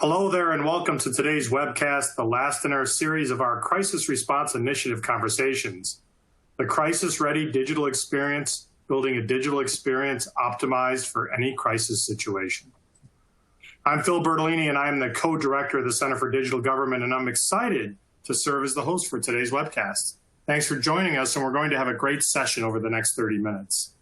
Hello there and welcome to today's webcast, the last in our series of our Crisis Response Initiative conversations. The Crisis Ready Digital Experience, building a digital experience optimized for any crisis situation. I'm Phil Bertolini and I'm the co-director of the Center for Digital Government, and I'm excited to serve as the host for today's webcast. Thanks for joining us, and we're going to have a great session over the next 30 minutes.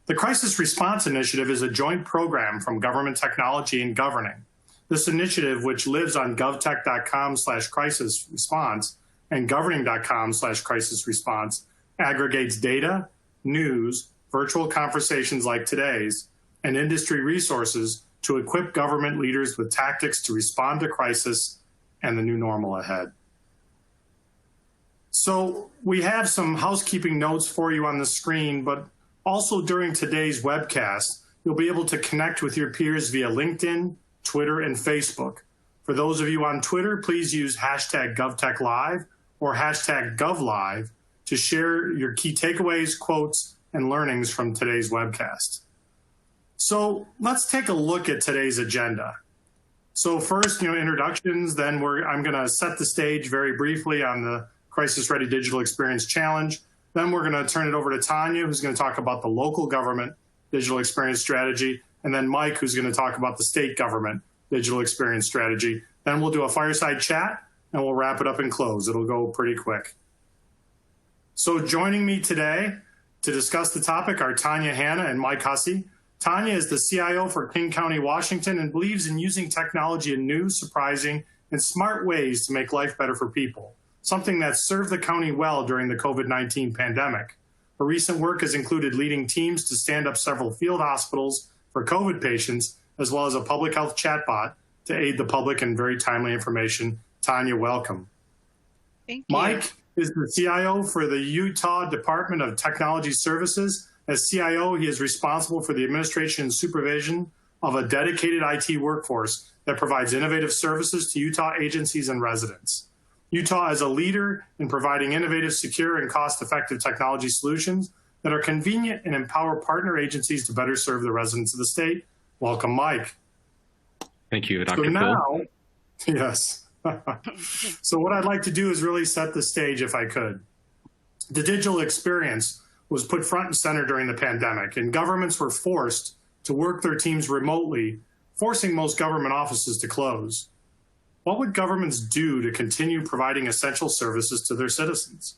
The Crisis Response Initiative is a joint program from Government Technology and Governing. This initiative, which lives on govtech.com/crisis response and governing.com/crisis response, aggregates data, news, virtual conversations like today's, and industry resources to equip government leaders with tactics to respond to crisis and the new normal ahead. So we have some housekeeping notes for you on the screen, but also during today's webcast, you'll be able to connect with your peers via LinkedIn, Twitter, and Facebook. For those of you on Twitter, please use hashtag GovTechLive or hashtag GovLive to share your key takeaways, quotes, and learnings from today's webcast. So let's take a look at today's agenda. So first, introductions, then I'm going to set the stage very briefly on the Crisis Ready Digital Experience Challenge. Then we're going to turn it over to Tanya, who's going to talk about the local government digital experience strategy, and then Mike, who's going to talk about the state government digital experience strategy. Then we'll do a fireside chat, and we'll wrap it up and close. It'll go pretty quick. So joining me today to discuss the topic are Tanya Hanna and Mike Hussey. Tanya is the CIO for King County, Washington, and believes in using technology in new, surprising, and smart ways to make life better for people, something that served the county well during the COVID-19 pandemic. Her recent work has included leading teams to stand up several field hospitals for COVID patients, as well as a public health chatbot to aid the public in very timely information. Tanya, welcome. Thank you. Mike is the CIO for the Utah Department of Technology Services. As CIO, he is responsible for the administration and supervision of a dedicated IT workforce that provides innovative services to Utah agencies and residents. Utah is a leader in providing innovative, secure, and cost-effective technology solutions that are convenient and empower partner agencies to better serve the residents of the state. Welcome, Mike. Thank you, Dr. So now, Phil. Yes. So what I'd like to do is really set the stage, if I could. The digital experience was put front and center during the pandemic, and governments were forced to work their teams remotely, forcing most government offices to close. What would governments do to continue providing essential services to their citizens?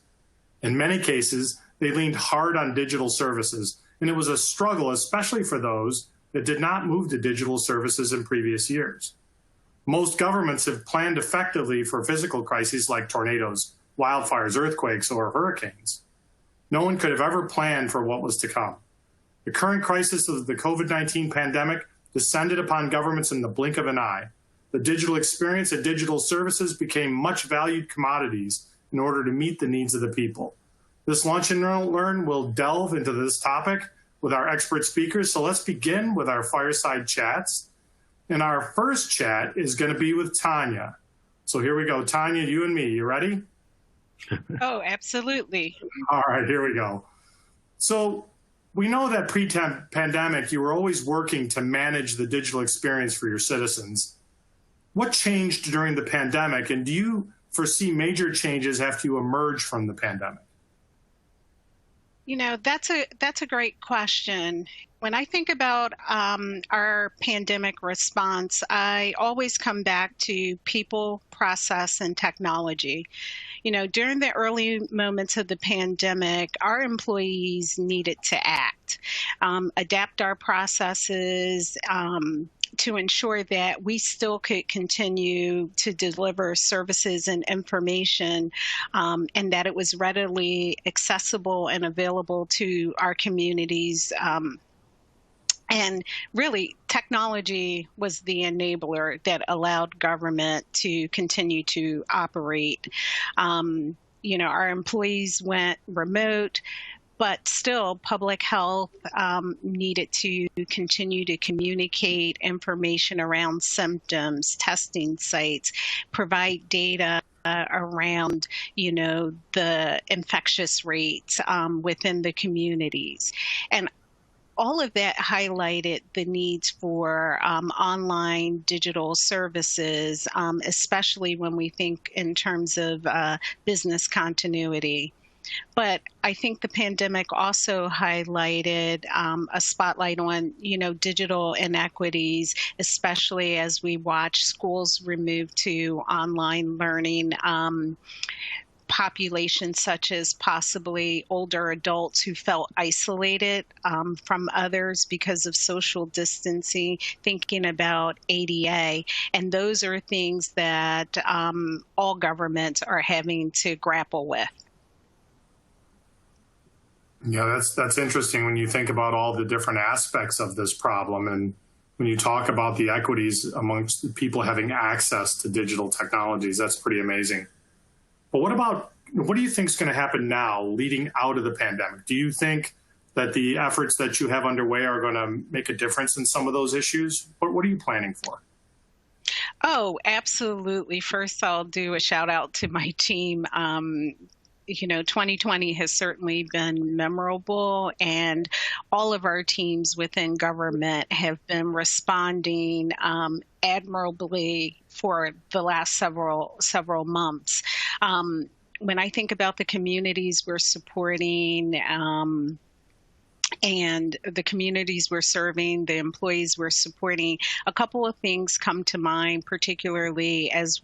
In many cases, they leaned hard on digital services, and it was a struggle, especially for those that did not move to digital services in previous years. Most governments have planned effectively for physical crises like tornadoes, wildfires, earthquakes, or hurricanes. No one could have ever planned for what was to come. The current crisis of the COVID-19 pandemic descended upon governments in the blink of an eye. The digital experience and digital services became much valued commodities in order to meet the needs of the people. This Lunch and Learn will delve into this topic with our expert speakers. So let's begin with our fireside chats. And our first chat is going to be with Tanya. So here we go. Tanya, you and me, you ready? Oh, absolutely. All right, here we go. So we know that pre-pandemic, you were always working to manage the digital experience for your citizens. What changed during the pandemic, and do you foresee major changes after you emerge from the pandemic? That's a great question. When I think about our pandemic response, I always come back to people, process, and technology. During the early moments of the pandemic, our employees needed to act, adapt our processes, to ensure that we still could continue to deliver services and information, and that it was readily accessible and available to our communities. And really, technology was the enabler that allowed government to continue to operate. Our employees went remote, but still public health needed to continue to communicate information around symptoms, testing sites, provide data around, the infectious rates within the communities. And all of that highlighted the needs for online digital services, especially when we think in terms of business continuity. But I think the pandemic also highlighted a spotlight on, digital inequities, especially as we watch schools remove to online learning. Populations such as possibly older adults who felt isolated from others because of social distancing, thinking about ADA. And those are things that all governments are having to grapple with. Yeah, that's interesting when you think about all the different aspects of this problem, and when you talk about the equities amongst people having access to digital technologies. That's pretty amazing. But what do you think is going to happen now leading out of the pandemic? Do you think that the efforts that you have underway are going to make a difference in some of those issues? What are you planning for? Oh, absolutely. First, I'll do a shout out to my team. 2020 has certainly been memorable, and all of our teams within government have been responding admirably for the last several months. When I think about the communities we're supporting, and the communities we're serving, the employees we're supporting, a couple of things come to mind, particularly as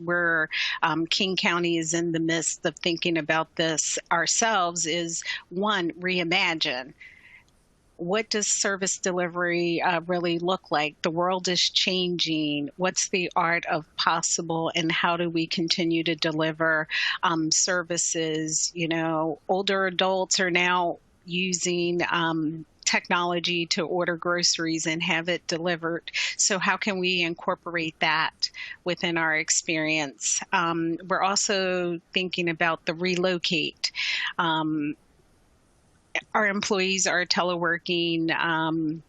King County is in the midst of thinking about this ourselves, is one, reimagine. What does service delivery really look like? The world is changing. What's the art of possible, and how do we continue to deliver services? Older adults are now using technology to order groceries and have it delivered. So how can we incorporate that within our experience? We're also thinking about the relocate. Our employees are teleworking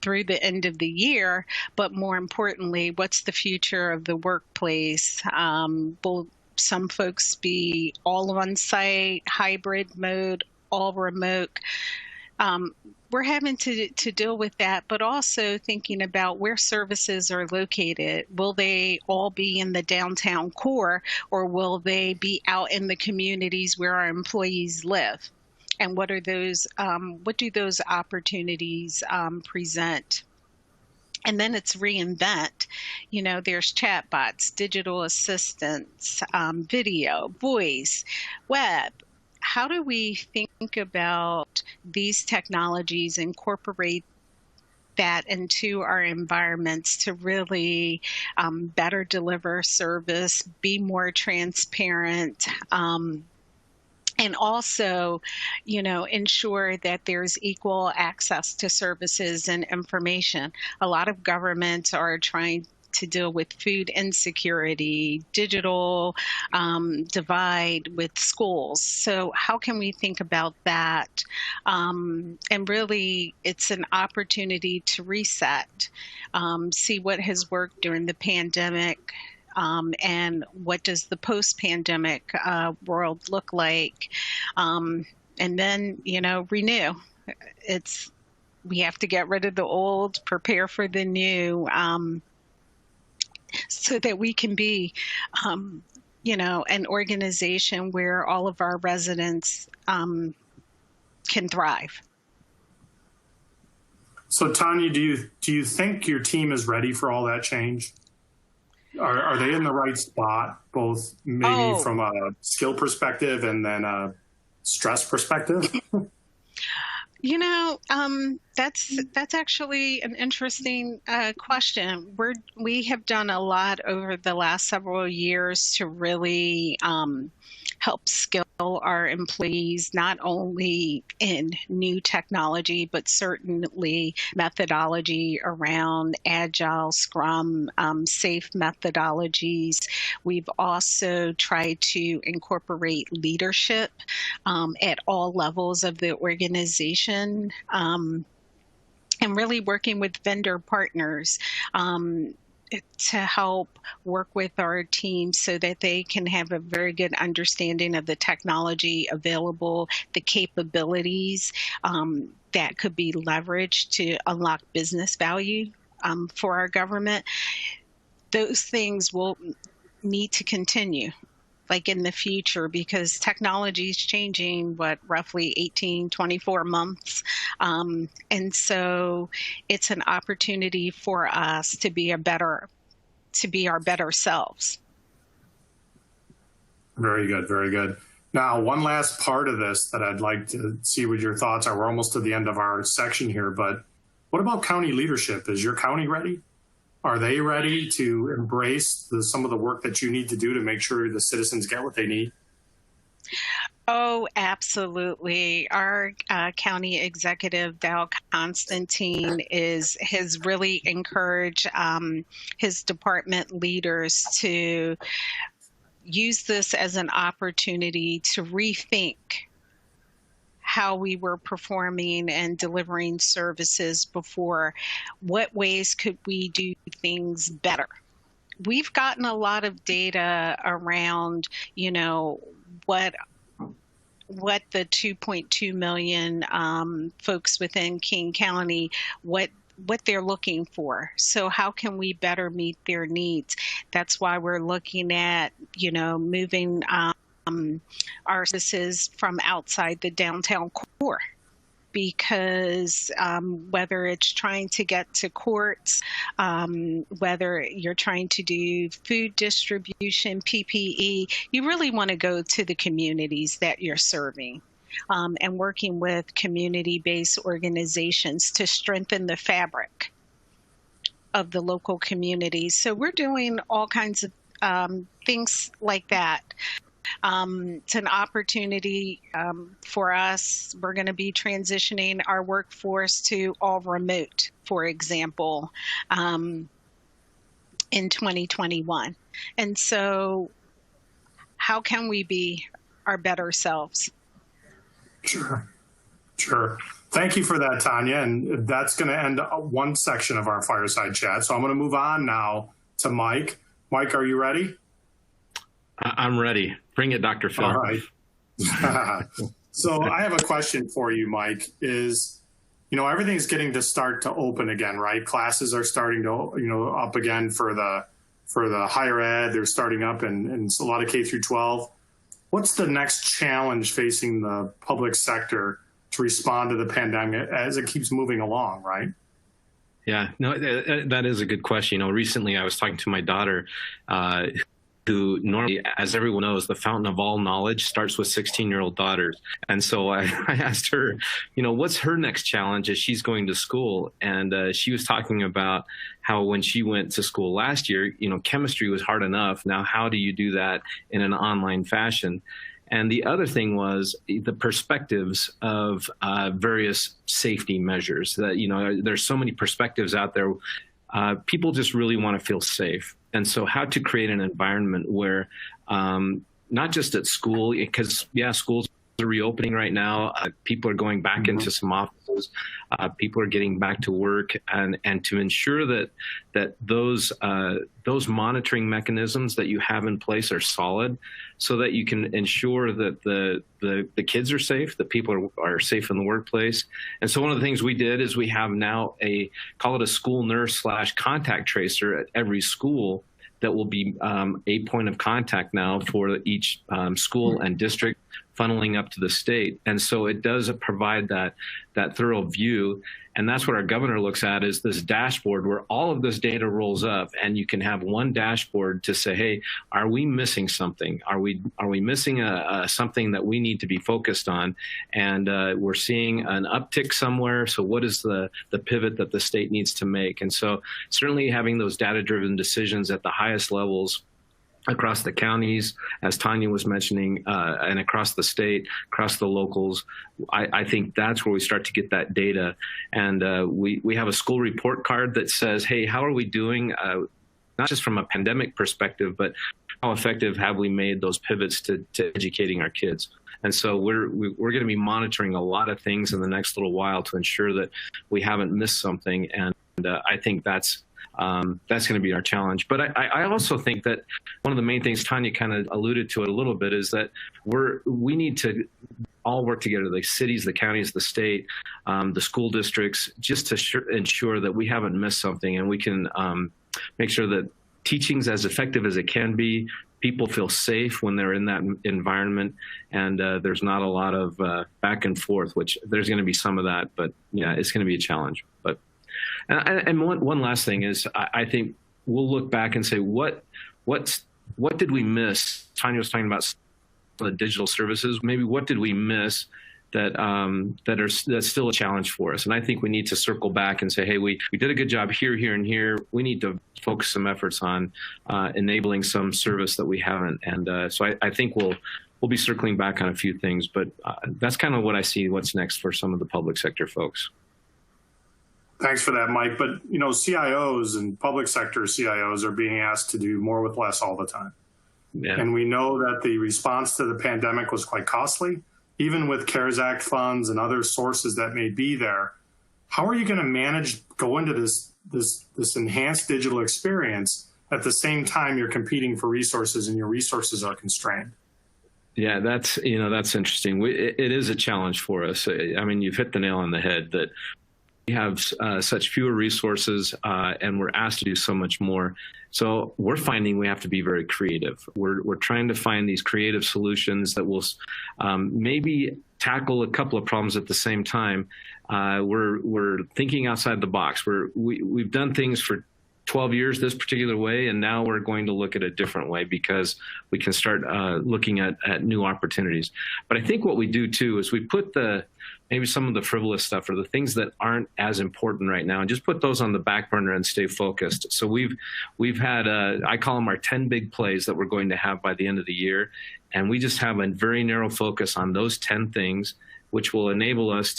through the end of the year, but more importantly, what's the future of the workplace? Will some folks be all on site, hybrid mode, all remote? We're having to deal with that, but also thinking about where services are located. Will they all be in the downtown core, or will they be out in the communities where our employees live? And what do those opportunities present? And then it's reinvent. There's chatbots, digital assistants, video, voice, web. How do we think about these technologies, incorporate that into our environments to really better deliver service, be more transparent, and also, ensure that there's equal access to services and information. A lot of governments are trying to deal with food insecurity, digital divide with schools. So how can we think about that? And really, it's an opportunity to reset, see what has worked during the pandemic, and what does the post-pandemic world look like? And then, renew. We have to get rid of the old, prepare for the new, so that we can be, an organization where all of our residents can thrive. So, Tanya, do you think your team is ready for all that change? Are they in the right spot, both maybe from a skill perspective and then a stress perspective? That's actually an interesting question. We have done a lot over the last several years to really help skill our employees, not only in new technology, but certainly methodology around Agile, Scrum, safe methodologies. We've also tried to incorporate leadership at all levels of the organization, and really working with vendor partners. to help work with our team so that they can have a very good understanding of the technology available, the capabilities that could be leveraged to unlock business value for our government. Those things will need to continue, like in the future, because technology is changing, roughly 18, 24 months. And so it's an opportunity for us to be our better selves. Very good, very good. Now, one last part of this that I'd like to see what your thoughts are. We're almost to the end of our section here, but what about county leadership? Is your county ready? Are they ready to embrace some of the work that you need to do to make sure the citizens get what they need? Oh, absolutely. Our county executive, Dal Constantine, has really encouraged his department leaders to use this as an opportunity to rethink how we were performing and delivering services before. What ways could we do things better? We've gotten a lot of data around, what the 2.2 million folks within King County, what they're looking for. So how can we better meet their needs? That's why we're looking at, moving our services from outside the downtown core, because whether it's trying to get to courts, whether you're trying to do food distribution, PPE, you really want to go to the communities that you're serving. And working with community-based organizations to strengthen the fabric of the local communities. So we're doing all kinds of things like that. It's an opportunity for us. We're going to be transitioning our workforce to all remote, for example, in 2021. And so how can we be our better selves? Sure. Thank you for that, Tanya. And that's going to end one section of our fireside chat. So I'm going to move on now to Mike. Mike, are you ready? I'm ready. Bring it, Dr. Phil. All right. So I have a question for you, Mike, is, everything's getting to start to open again, right? Classes are starting to, up again for the higher ed. They're starting up in a lot of K through 12. What's the next challenge facing the public sector to respond to the pandemic as it keeps moving along, right? Yeah, no, that is a good question. Recently I was talking to my daughter, who normally, as everyone knows, the fountain of all knowledge starts with 16-year-old daughters. And so I asked her, what's her next challenge as she's going to school? And she was talking about how when she went to school last year, chemistry was hard enough. Now, how do you do that in an online fashion? And the other thing was the perspectives of various safety measures. That, there's so many perspectives out there. People just really want to feel safe. And so how to create an environment where not just at school, because, schools are reopening right now. People are going back into some offices. People are getting back to work, and to ensure that those monitoring mechanisms that you have in place are solid, so that you can ensure that the kids are safe, that people are safe in the workplace. And so one of the things we did is we have now call it a school nurse / contact tracer at every school that will be a point of contact now for each school and district, funneling up to the state. And so it does provide that thorough view. And that's what our governor looks at, is this dashboard where all of this data rolls up, and you can have one dashboard to say, hey, are we missing something? Are we missing something that we need to be focused on? And we're seeing an uptick somewhere. So what is the pivot that the state needs to make? And so certainly having those data-driven decisions at the highest levels across the counties, as Tanya was mentioning, and across the state, across the locals, I think that's where we start to get that data. And we have a school report card that says, hey, how are we doing, not just from a pandemic perspective, but how effective have we made those pivots to educating our kids? And so we're going to be monitoring a lot of things in the next little while to ensure that we haven't missed something. And I think that's that's going to be our challenge. But I also think that one of the main things, Tanya kind of alluded to it a little bit, is that we need to all work together, the cities, the counties, the state, the school districts, just to ensure that we haven't missed something, and we can make sure that teaching's as effective as it can be. People feel safe when they're in that environment, and there's not a lot of back and forth, which there's going to be some of that, but yeah, it's going to be a challenge. But and one last thing is, I think we'll look back and say, what did we miss? Tanya was talking about the digital services. Maybe what did we miss that's still a challenge for us? And I think we need to circle back and say, hey, we did a good job here, here, and here. We need to focus some efforts on enabling some service that we haven't. And so I think we'll be circling back on a few things, but that's kind of what I see what's next for some of the public sector folks. Thanks for that, Mike. But, CIOs and public sector CIOs are being asked to do more with less all the time. Yeah. And we know that the response to the pandemic was quite costly, even with CARES Act funds and other sources that may be there. How are you going to go into this enhanced digital experience at the same time you're competing for resources and your resources are constrained? Yeah, that's interesting. It is a challenge for us. I mean, you've hit the nail on the head that we have such fewer resources, and we're asked to do so much more. So we're finding we have to be very creative. We're trying to find these creative solutions that will maybe tackle a couple of problems at the same time. We're thinking outside the box. We've done things for 12 years this particular way, and now we're going to look at a different way because we can start looking at new opportunities. But I think what we do too is we put maybe some of the frivolous stuff or the things that aren't as important right now, and just put those on the back burner and stay focused. So we've had I call them our 10 big plays that we're going to have by the end of the year, and we just have a very narrow focus on those 10 things, which will enable us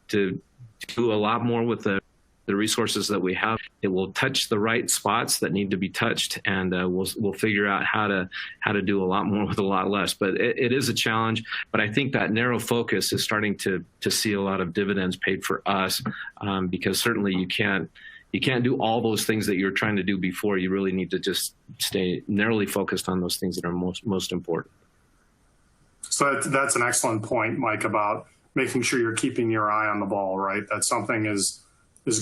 to do a lot more with the resources that we have. It will touch the right spots that need to be touched, and we'll figure out how to do a lot more with a lot less. But it is a challenge. But I think that narrow focus is starting to see a lot of dividends paid for us, because certainly you can't do all those things that you're trying to do before. You really need to just stay narrowly focused on those things that are most important. So that's an excellent point, Mike, about making sure you're keeping your eye on the ball, right? That something is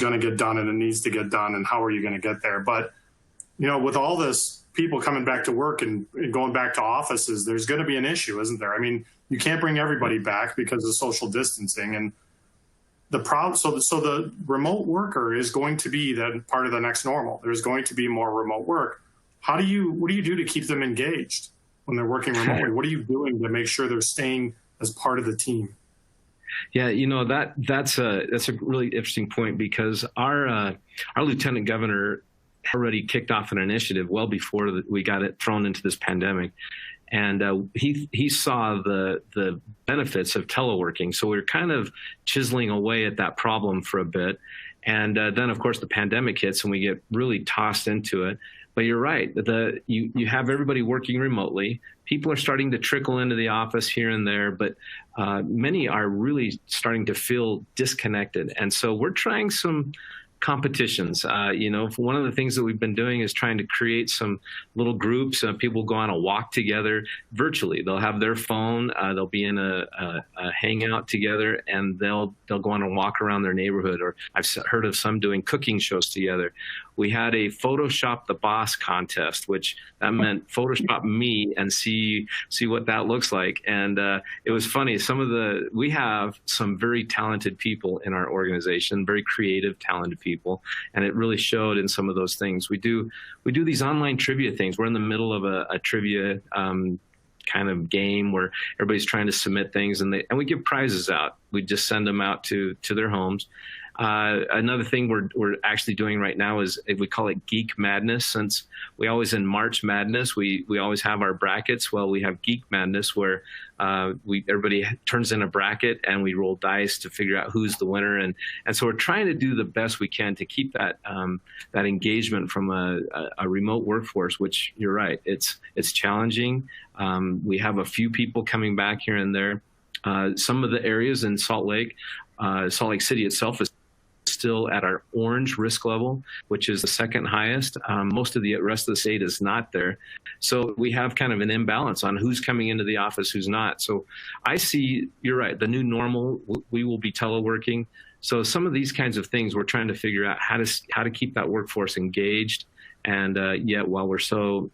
going to get done and it needs to get done, and how are you going to get there? But, with all this people coming back to work and going back to offices, there's going to be an issue, isn't there? I mean, you can't bring everybody back because of social distancing, and the problem. So the remote worker is going to be then part of the next normal. There's going to be more remote work. What do you do to keep them engaged when they're working remotely? What are you doing to make sure they're staying as part of the team? Yeah, that's a really interesting point, because our lieutenant governor already kicked off an initiative well before we got it thrown into this pandemic, and he saw the benefits of teleworking. So we were kind of chiseling away at that problem for a bit, and then of course the pandemic hits and we get really tossed into it. But you're right. You have everybody working remotely. People are starting to trickle into the office here and there, but many are really starting to feel disconnected. And so we're trying some competitions. One of the things that we've been doing is trying to create some little groups. People go on a walk together virtually. They'll have their phone. They'll be in a hangout together, and they'll go on a walk around their neighborhood. Or I've heard of some doing cooking shows together. We had a Photoshop the Boss contest, which that meant Photoshop me and see what that looks like. And it was funny. We have some very talented people in our organization, very creative, talented people, and it really showed in some of those things. We do these online trivia things. We're in the middle of a trivia kind of game where everybody's trying to submit things, and we give prizes out. We just send them out to their homes. Another thing we're actually doing right now is we call it Geek Madness. Since we always in March Madness, we always have our brackets. Well, we have Geek Madness where everybody turns in a bracket and we roll dice to figure out who's the winner. And so we're trying to do the best we can to keep that engagement from a remote workforce, which you're right, it's challenging. We have a few people coming back here and there. Some of the areas in Salt Lake City itself is still at our orange risk level, which is the second highest. Most of the rest of the state is not there. So we have kind of an imbalance on who's coming into the office, who's not. So I see, you're right, the new normal, we will be teleworking. So some of these kinds of things, we're trying to figure out how to keep that workforce engaged, and yet while we're so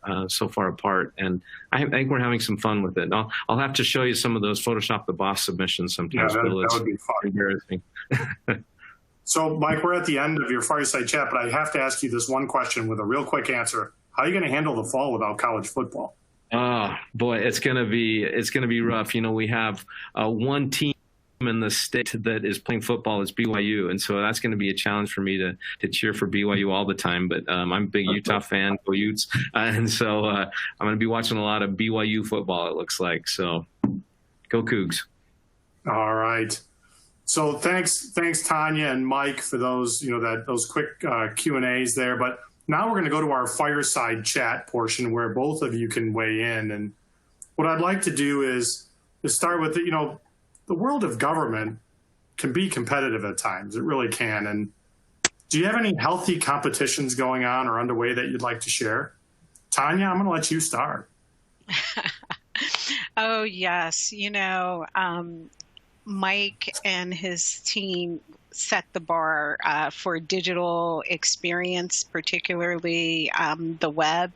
far apart. And I think we're having some fun with it. I'll have to show you some of those Photoshop the Boss submissions sometimes. Yeah, that would be fun. Embarrassing. So, Mike, we're at the end of your fireside chat, but I have to ask you this one question with a real quick answer. How are you going to handle the fall without college football? Oh boy, it's going to be rough. You know, we have one team in the state that is playing football is BYU, and so that's going to be a challenge for me to cheer for BYU all the time. But I'm a big Utah fan, go Utes, and so I'm going to be watching a lot of BYU football, it looks like. So go Cougs. All right. So thanks Tanya and Mike for those those quick Q&As there. But now we're going to go to our fireside chat portion where both of you can weigh in. And what I'd like to do is start with the world of government can be competitive at times. It really can. And do you have any healthy competitions going on or underway that you'd like to share? Tanya, I'm going to let you start. Oh, yes. Mike and his team set the bar for digital experience, particularly the web.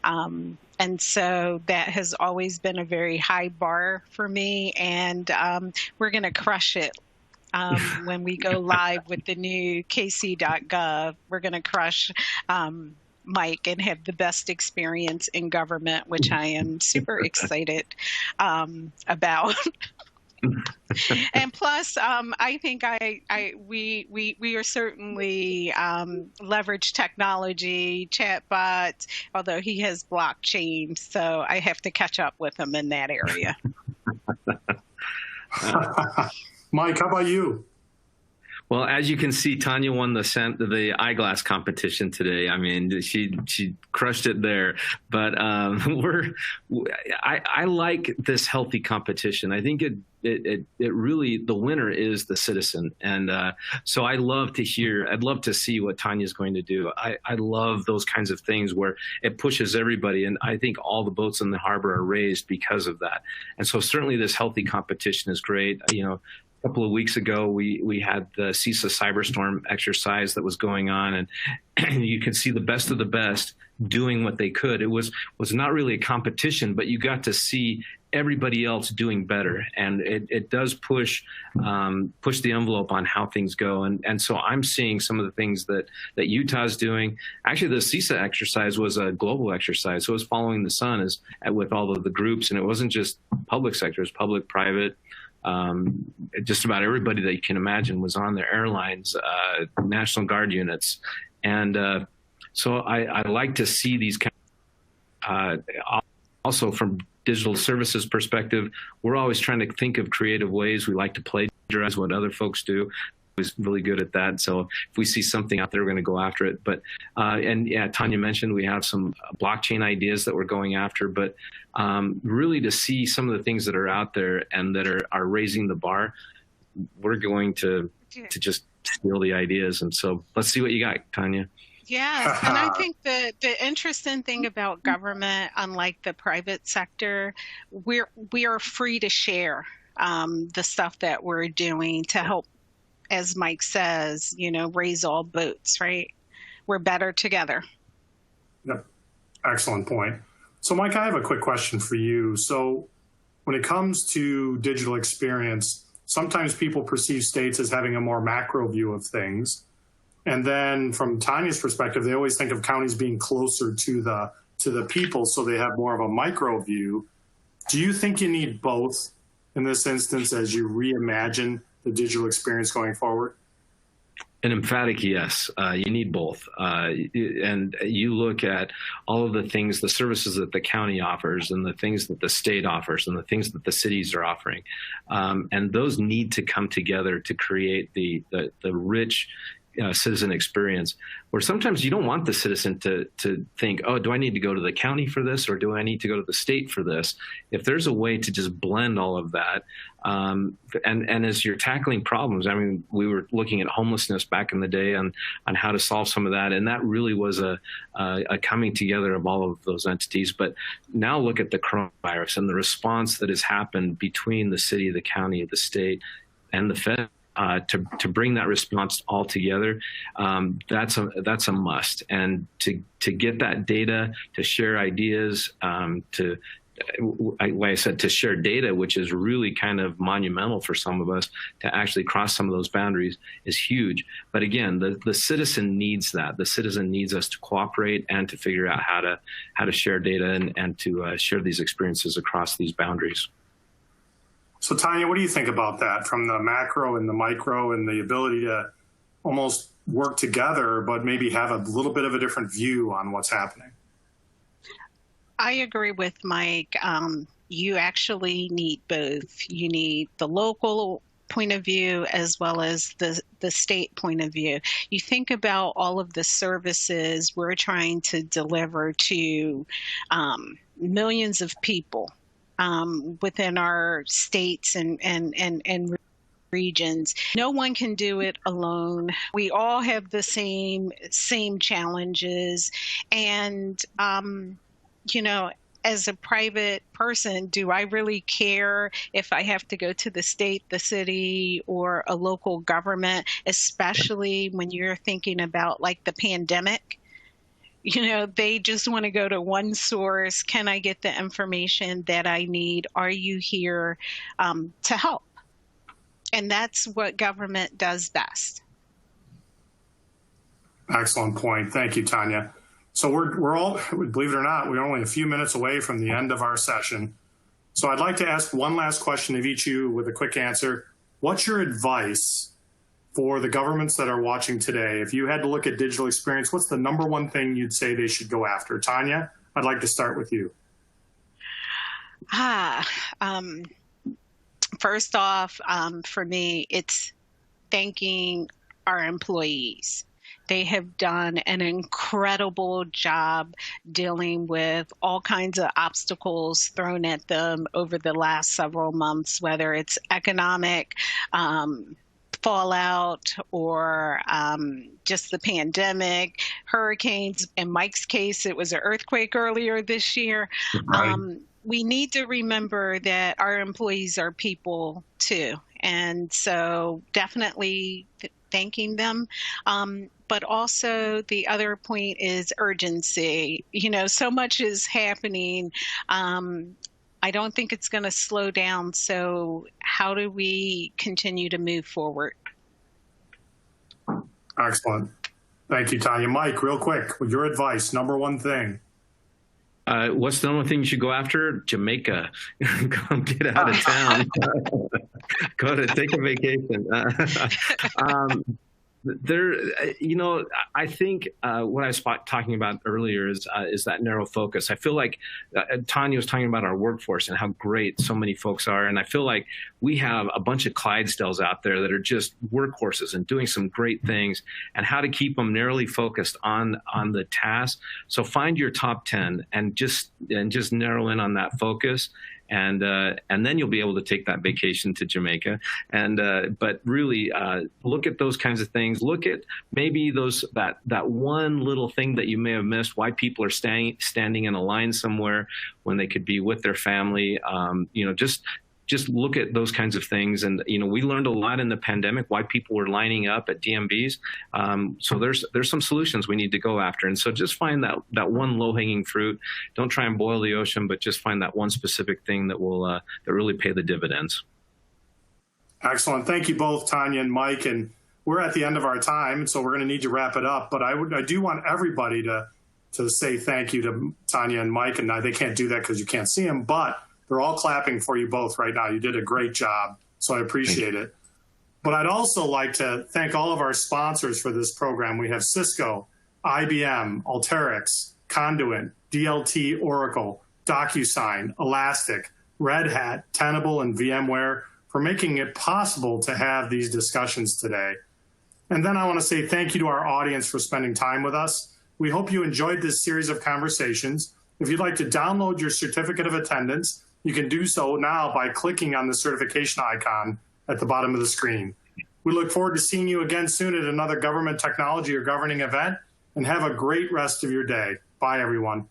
And so that has always been a very high bar for me, and we're going to crush it when we go live with the new kc.gov. We're going to crush Mike and have the best experience in government, which I am super excited about. And plus, I think we are certainly leverage technology, chatbots, although he has blockchain, so I have to catch up with him in that area. Mike, how about you? Well, as you can see, Tanya won the eyeglass competition today. I mean, she crushed it there. But I like this healthy competition. I think it really, the winner is the citizen. And so I'd love to see what Tanya's going to do. I love those kinds of things where it pushes everybody. And I think all the boats in the harbor are raised because of that. And so certainly this healthy competition is great. A couple of weeks ago, we had the CISA cyberstorm exercise that was going on, and you could see the best of the best doing what they could. It was not really a competition, but you got to see everybody else doing better, and it does push the envelope on how things go. And so I'm seeing some of the things that Utah's doing. Actually, the CISA exercise was a global exercise, so it was following the sun with all of the groups, and it wasn't just public sector, it was public, private. Just about everybody that you can imagine was on there, airlines, National Guard units. And so I like to see these also from digital services perspective, we're always trying to think of creative ways. We like to plagiarize what other folks do. Was really good at that. So if we see something out there, we're going to go after it. But and yeah, Tanya mentioned we have some blockchain ideas that we're going after. But really, to see some of the things that are out there and that are raising the bar, we're going to just steal the ideas. And so let's see what you got, Tanya. Yeah, and I think the interesting thing about government, unlike the private sector, we are free to share the stuff that we're doing to help, as Mike says, raise all boats, right? We're better together. Yep. Excellent point. So, Mike, I have a quick question for you. So when it comes to digital experience, sometimes people perceive states as having a more macro view of things. And then from Tanya's perspective, they always think of counties being closer to the people, so they have more of a micro view. Do you think you need both in this instance as you reimagine the digital experience going forward? An emphatic yes. You need both. And you look at all of the things, the services that the county offers and the things that the state offers and the things that the cities are offering. And those need to come together to create the rich citizen experience, where sometimes you don't want the citizen to think, oh, do I need to go to the county for this, or do I need to go to the state for this? If there's a way to just blend all of that, and as you're tackling problems, I mean, we were looking at homelessness back in the day on how to solve some of that, and that really was a coming together of all of those entities. But now look at the coronavirus and the response that has happened between the city, the county, the state, and the Fed. To bring that response all together, that's a must. And to get that data, to share ideas, like I said, to share data, which is really kind of monumental for some of us to actually cross some of those boundaries, is huge. But again, the citizen needs that. The citizen needs us to cooperate and to figure out how to share data and to share these experiences across these boundaries. So Tanya, what do you think about that, from the macro and the micro, and the ability to almost work together, but maybe have a little bit of a different view on what's happening? I agree with Mike. You actually need both. You need the local point of view as well as the state point of view. You think about all of the services we're trying to deliver to millions of people within our states and regions. No one can do it alone. We all have the same challenges, and as a private person, do I really care if I have to go to the state, the city, or a local government, especially when you're thinking about like the pandemic? They just want to go to one source. Can I get the information that I need? Are you here to help? And that's what government does best. Excellent point. Thank you, Tanya. So we're all, believe it or not, we're only a few minutes away from the end of our session. So I'd like to ask one last question of each of you with a quick answer. What's your advice for the governments that are watching today? If you had to look at digital experience, what's the number one thing you'd say they should go after? Tanya, I'd like to start with you. First off, for me, it's thanking our employees. They have done an incredible job dealing with all kinds of obstacles thrown at them over the last several months, whether it's economic fallout or just the pandemic, hurricanes. In Mike's case, it was an earthquake earlier this year. Right. We need to remember that our employees are people too. And so definitely thanking them. But also the other point is urgency. So much is happening. I don't think it's going to slow down. So how do we continue to move forward? Excellent. Thank you, Tanya. Mike, real quick, with your advice, number one thing. What's the only thing you should go after? Jamaica. Go get out of town. Go to take a vacation. I think what I was talking about earlier is that narrow focus. I feel like Tanya was talking about our workforce and how great so many folks are. And I feel like we have a bunch of Clydesdales out there that are just workhorses and doing some great things, and how to keep them narrowly focused on the task. So find your top 10 and just narrow in on that focus. And then you'll be able to take that vacation to Jamaica. But really look at those kinds of things. Look at maybe that one little thing that you may have missed, why people are standing in a line somewhere when they could be with their family. Just look at those kinds of things. And, we learned a lot in the pandemic, why people were lining up at DMVs. So there's some solutions we need to go after. And so just find that one low-hanging fruit. Don't try and boil the ocean, but just find that one specific thing that will that really pay the dividends. Excellent. Thank you both, Tanya and Mike. And we're at the end of our time, so we're going to need to wrap it up. But I do want everybody to say thank you to Tanya and Mike. And they can't do that because you can't see them, but they're all clapping for you both right now. You did a great job, so I appreciate it. But I'd also like to thank all of our sponsors for this program. We have Cisco, IBM, Alteryx, Conduent, DLT, Oracle, DocuSign, Elastic, Red Hat, Tenable, and VMware for making it possible to have these discussions today. And then I want to say thank you to our audience for spending time with us. We hope you enjoyed this series of conversations. If you'd like to download your certificate of attendance, you can do so now by clicking on the certification icon at the bottom of the screen. We look forward to seeing you again soon at another government technology or governing event, and have a great rest of your day. Bye, everyone.